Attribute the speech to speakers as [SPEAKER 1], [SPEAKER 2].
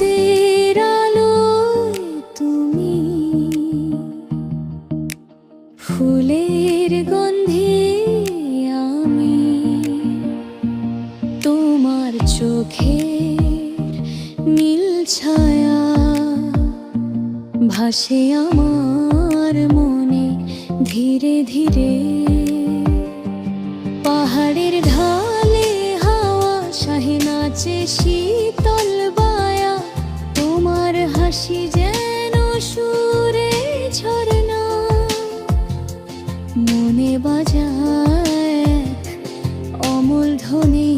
[SPEAKER 1] চোখের আলোয় তুমি, ফুলের গন্ধে আমি, তোমার চোখের নীল ছায়া ভাসে আমার মনে ধীরে ধীরে। পাহাড়ের ঢালে হাওয়া শাহে নাচে শীতল বায়া, তোমার হাসি যেন সুরে ঝরনা, মনে বাজায় অমল ধ্বনি।